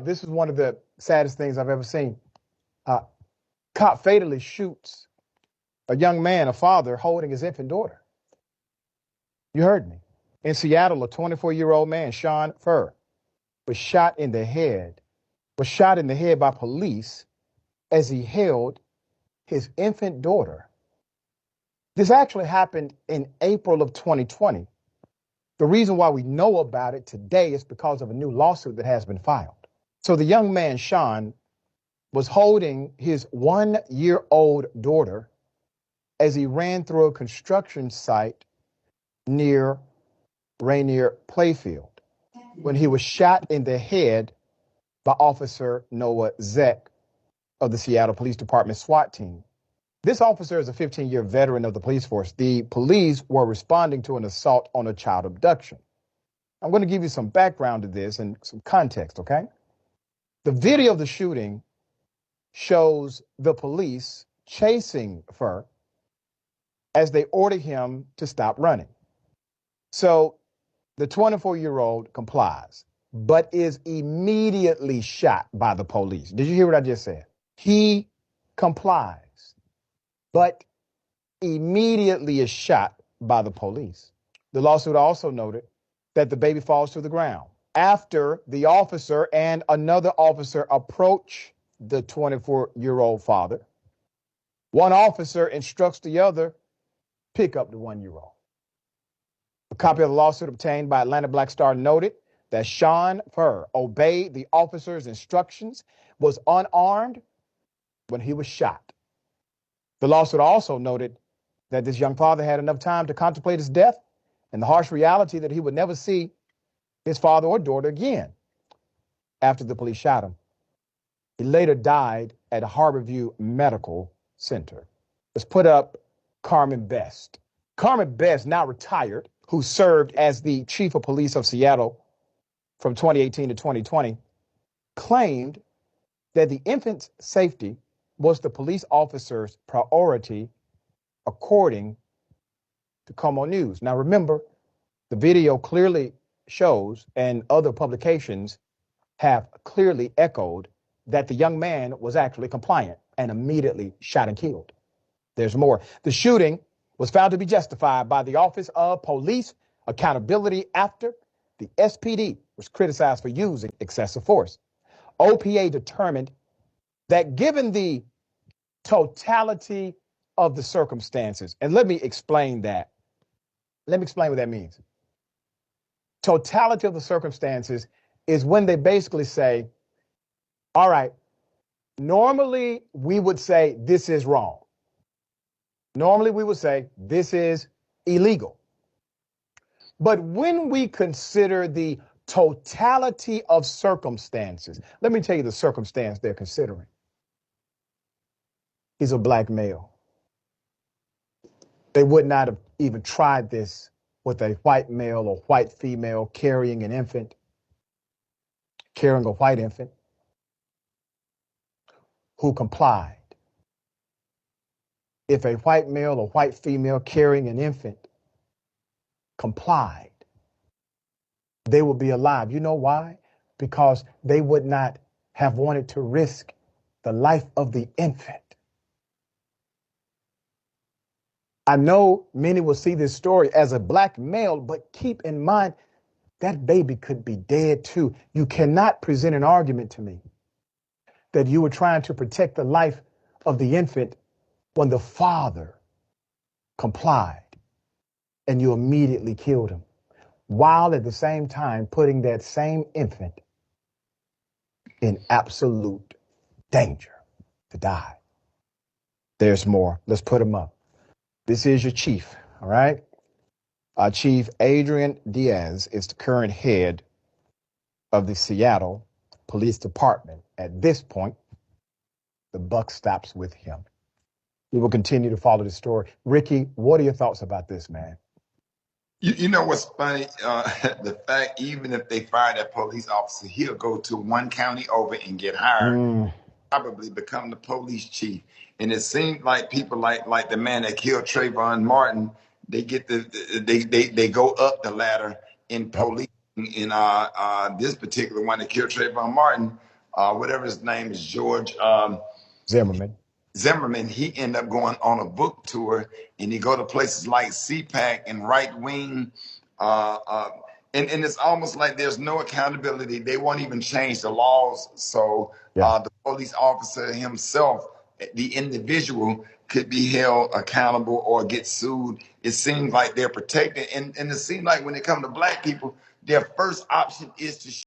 this is one of the saddest things I've ever seen. Cop fatally shoots a young man, a father, holding his infant daughter. You heard me. In Seattle, a 24-year-old man, Sean Furr, was shot in the head by police as he held his infant daughter. This actually happened in April of 2020. The reason why we know about it today is because of a new lawsuit that has been filed. So the young man, Sean, was holding his 1-year-old daughter as he ran through a construction site near Rainier Playfield when he was shot in the head by Officer Noah Zeck of the Seattle Police Department SWAT team. This officer is a 15-year veteran of the police force. The police were responding to an assault on a child abduction. I'm going to give you some background to this and some context, okay? The video of the shooting shows the police chasing Furr as they order him to stop running. So the 24-year-old complies, but is immediately shot by the police. Did you hear what I just said? He complies, but immediately is shot by the police. The lawsuit also noted that the baby falls to the ground after the officer and another officer approach the 24-year-old father. One officer instructs the other, pick up the 1-year-old. A copy of the lawsuit obtained by Atlanta Black Star noted that Sean Furr obeyed the officer's instructions, was unarmed when he was shot. The lawsuit also noted that this young father had enough time to contemplate his death and the harsh reality that he would never see his father or daughter again after the police shot him. He later died at Harborview Medical Center. Let's put up Carmen Best. Carmen Best, now retired, who served as the chief of police of Seattle from 2018 to 2020, claimed that the infant's safety was the police officer's priority, according to KOMO News. Now, remember, the video clearly shows, and other publications have clearly echoed, that the young man was actually compliant and immediately shot and killed. There's more. The shooting was found to be justified by the Office of Police Accountability after the SPD was criticized for using excessive force. OPA determined that given the totality of the circumstances, and let me explain that. Let me explain what that means. Totality of the circumstances is when they basically say, all right, normally we would say this is wrong. Normally we would say this is illegal. But when we consider the totality of circumstances, let me tell you the circumstance they're considering. He's a black male. They would not have even tried this with a white male or white female carrying a white infant who complied. If a white male or white female carrying an infant complied, they would be alive. You know why? Because they would not have wanted to risk the life of the infant. I know many will see this story as a black male, but keep in mind that baby could be dead too. You cannot present an argument to me that you were trying to protect the life of the infant when the father complied and you immediately killed him, while at the same time putting that same infant in absolute danger to die. There's more. Let's put him up. This is your chief, all right? Chief Adrian Diaz is the current head of the Seattle Police Department. At this point, the buck stops with him. We will continue to follow the story. Ricky, what are your thoughts about this, man? You know what's funny? The fact, even if they fire that police officer, he'll go to one county over and get hired, probably become the police chief. And it seems like people like the man that killed Trayvon Martin, they get they go up the ladder in police. In this particular one that killed Trayvon Martin, whatever his name is, George Zimmerman. Zimmerman, he ended up going on a book tour, and he go to places like CPAC and Right Wing, and it's almost like there's no accountability. They won't even change the laws, so the police officer himself, the individual, could be held accountable or get sued. It seems like they're protected, and it seems like when it comes to black people, their first option is to